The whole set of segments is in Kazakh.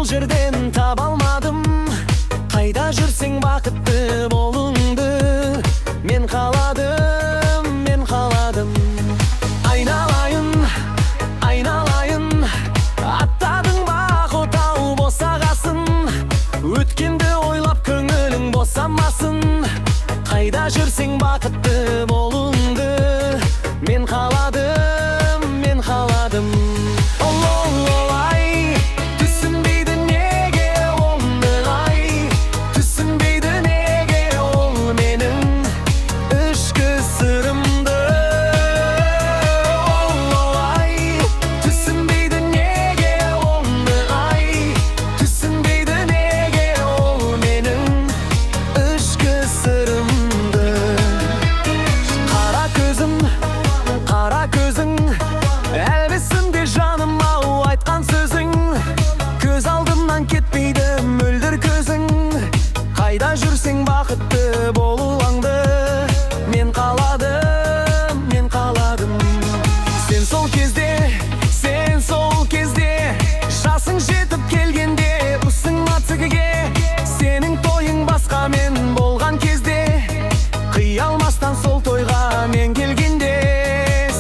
жерден таба алмадым. Қайда жүрсең бақытты болуңды мен қаладым, мен қаладым. Айналайын, айналайын, аттадың бақ отау босағасын. Өткенді ойлап көңілің босамасын. Қайда жүрсең бақытты болуңды мен қаладым, мен қаладым. Ай, түсінбейді неге оны, ай, түсінбейді неге ол менің ішкі сырымды. Ай, түсінбейді неге оны, ай, түсінбейді неге ол менің ішкі сырымды. Қара көзің, әлбесінде жаным ау айтқан сөзің. Көз алдымнан кетпейді мөлдір көзің. Қайда жүрсең бақытты болуыңды мен қаладым, мен қаладым. Сен сол кезде жасың жетіп келгенде ұсынма тігіге. Сенің тойың басқа мен болған кезде, қия алмастан сол тойға мен келгенде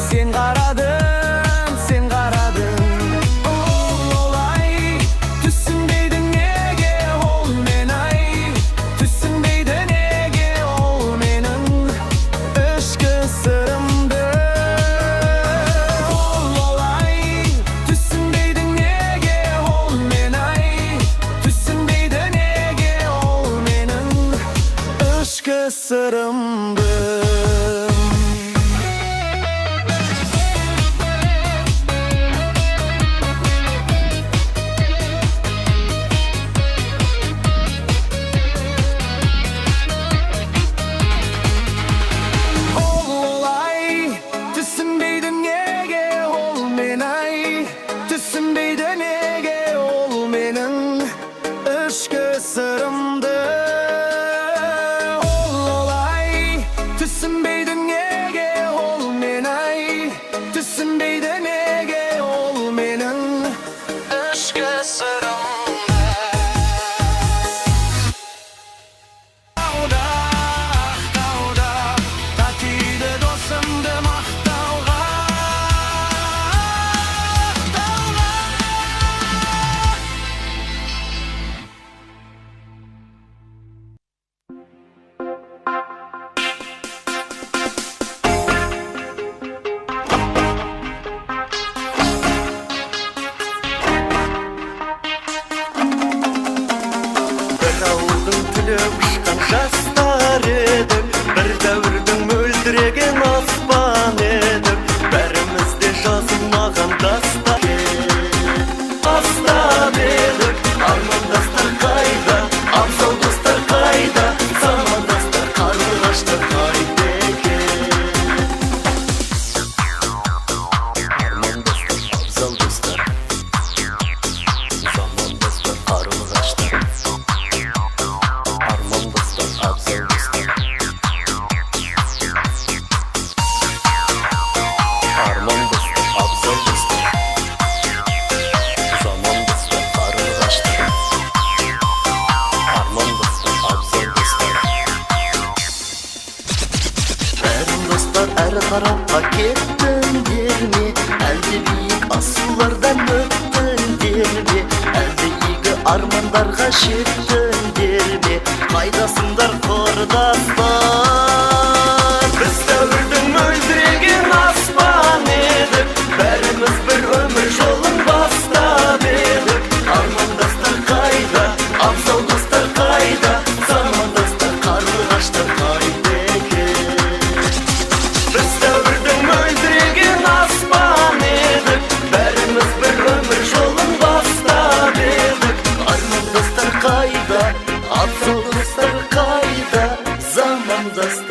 сен қарадың, сен қарадың. Ай, түсінбейді неге ол мен, ай, түсінбейді неге ол менің ішкі сырымды. Ай, түсінбейді неге ол мен, ай, түсінбейді неге ол менің ішкі сырымды. Түсінбейді неге ол мен, ай, түсінбейді неге ол менің ішкі сырымды. Ай, түсінбейді неге ол мен, ай, түсінбейді неге ол менің ішкі сырымды. Ақтауда татиды досымды мақтауға. Бір ауылдың түлеп ұшқан жастар едік, бір дәуірдің мөлдіреген аспан едік. Бәрімізде жазылмаған дастан едік. Армандастар қайда, абзал достар қайда, замандастар қарлығаштар қайда екен. Армандастар, абзал достар, замандастар қарлығаштар. Армандастар, абзал достар, армандастар, абзал достар, замандастар қарлығаштар. Армандастар, абзал достар. Бәрің достар әрі тарапқа кеттіңдер ме? Әлде биік асулардан өттіңдер ме? Әлде игі армандарға жеттіңдер ме? Қайдасыңдар құрдастар? Біз дәуірдің мөлдіреген аспан едік, бәріміз бір өмір жолын бастап едік. Армандастар қайда, абзал достар қайда, замандастар қарлығаштар қайда екен. Біз дәуірдің мөлдіреген аспан едік, бәріміз бір өмір жолын бастап едік. Армандастар қайда, абзал достар қайда, замандастар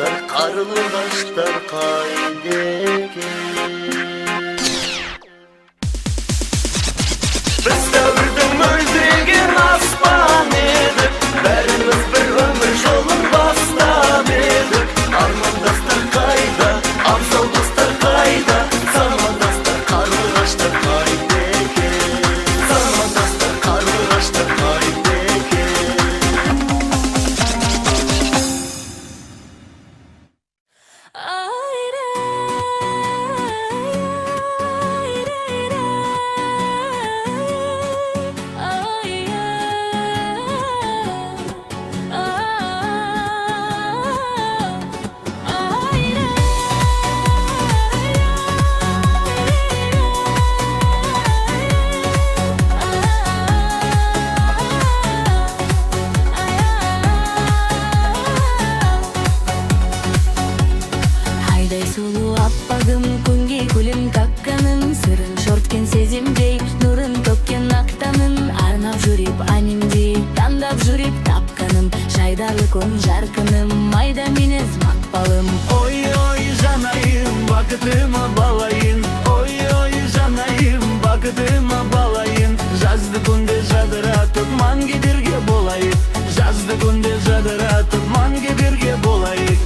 kun jarkınım, ayda minez makbalım. Oy oy canayım, bakıtıma balayın. Oy oy canayım, bakıtıma balayın. Жазды күнде жадыратып манге бірге болайық. Жазды күнде жадыратып манге бірге болайық.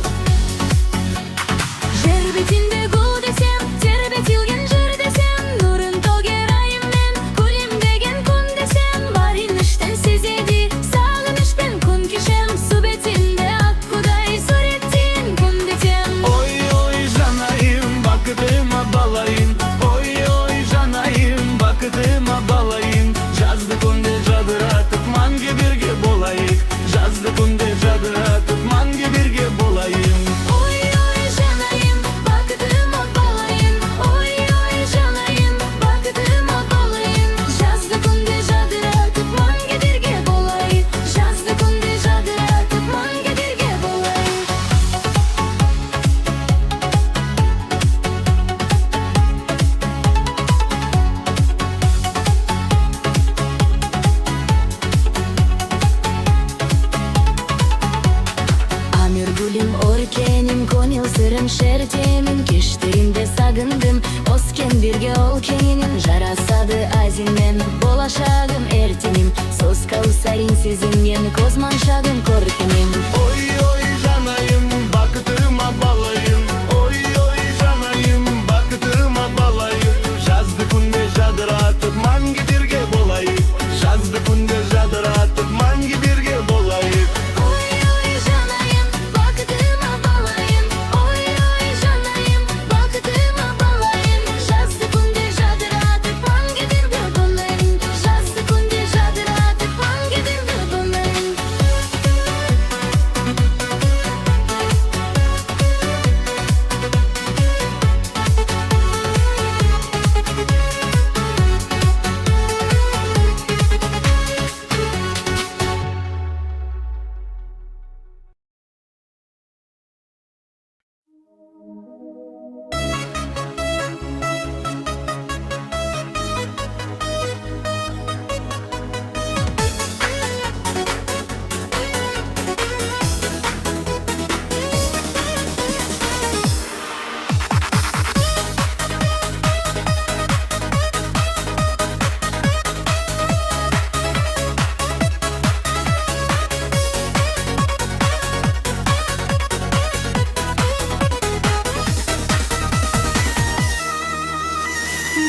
Жер бетінде гүл десем, тербетілген жыр десем, нұрын төгерайым мен, күлем деген күн десем, барин іштен сезеді, сағынышпен күн кешем, су бетінде аққудай суреттен күн десем. Oy oy canayım, bakıtıma balayın. Oy oy canayım, bakıtıma balayın. Жазды күнде жадыратып манге бірге болайық. Жазды күнде жадыратып манге бірге болайын. Oy oy canayım, bakıtıma balayın. Oy oy canayım, bakıtıma balayın. Жазды күнде жадыратып манге бірге болайық. Жазды күнде жадыратып манге бірге болайық. Амир гүлім өркенім, көңіл сырым шертемін, кештерімде сағындым, оскен бірге ол кеңінен, жарасады азинмен, болашағым ертеңім, соз каусарин сезімген, көз маншағым көркемім. Oy oy canayım, bakıtıma balayın. Oy oy canayım, bakıtıma balayın. Жазды күнде жадыратып манге бірге болайық. Жазды күнде жадыратып манге бірге болайық. Oy oy canayım, bakıtıma balayın. Oy oy canayım, bakıtıma balayın. Жазды күнде жадыратып манге бірге болайын. Жазды күнде жадыратып манге бірге болайын.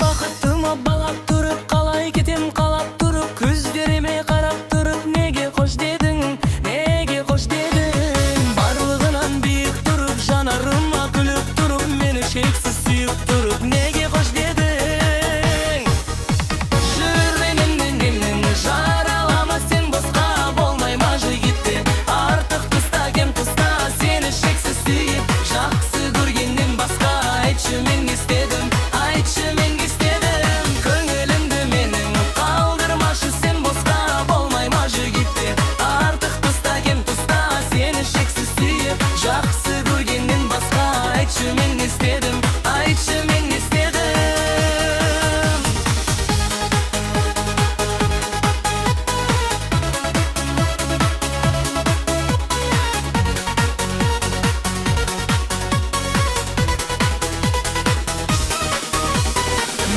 Бақытыма балап тұрып, қалай кетем қалап тұрып, көздеріме қарап тұрып, неге қош дедің, неге қош дедің. Барлығынан биік тұрып, жанарыма күліп тұрып, мені шексіз сүйіп тұрып, неге қош дедің. Жүрегімнен жаралама сен, босқа болмай ма жігітте, артық тұста кем тұста, сені шексіз сүйіп, жақсы көргеннен басқа, айтшы мен не істедім, айтшы мен не істедім. Көңілімді менің қалдырмашы сен, босқа болмай ма жігітте, артық тұста кем тұста, сені шексіз сүйіп, жақсы көргеннен басқа, айтшы мен не істедім, айтшы мен не істедім.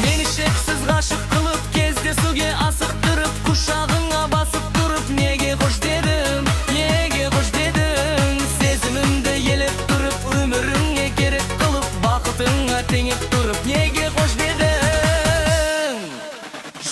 Мені шексіз ғашық қылып, кездесуге асықтырып, құшағыңа басып тұрып, неге қош дедің, неге қош дедің. Сезімімді елеп тұрып, өміріңе керек қылып, бақытыңа теңеп тұрып, неге қош дедің.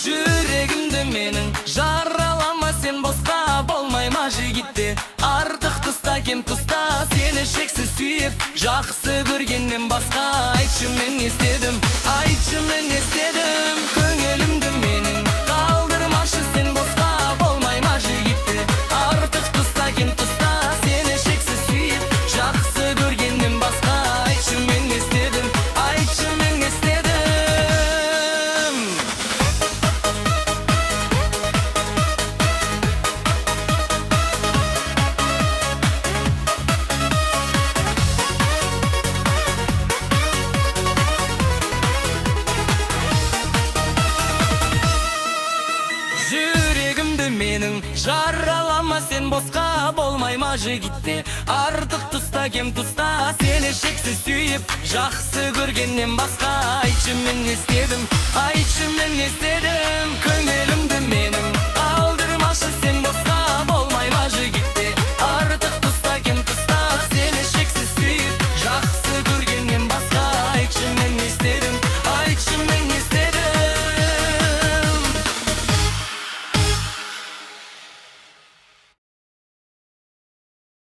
Жүрегімді менің жаралама сен, босқа болмай ма жігітте, артық тұста кем тұста, сені шексіз сүйіп, жақсы көргеннен басқа, айтшы мен не істедім, айтшы мен не істедім. Көңілімді менің қалдырмашы сен, босқа болмай ма жігітте, артық тұста кем тұста, сені шексіз сүйіп, жақсы көргеннен басқа, айтшы мен не істедім, айтшы мен не істедім. жүрегімді менің жаралама сен босқа болмай мажы кетті артық тұста кем тұста сені шексіз сүйіп жақсы көргеннен басқа айтшы мен не істедім айтшы мен не істедім көңілімді менің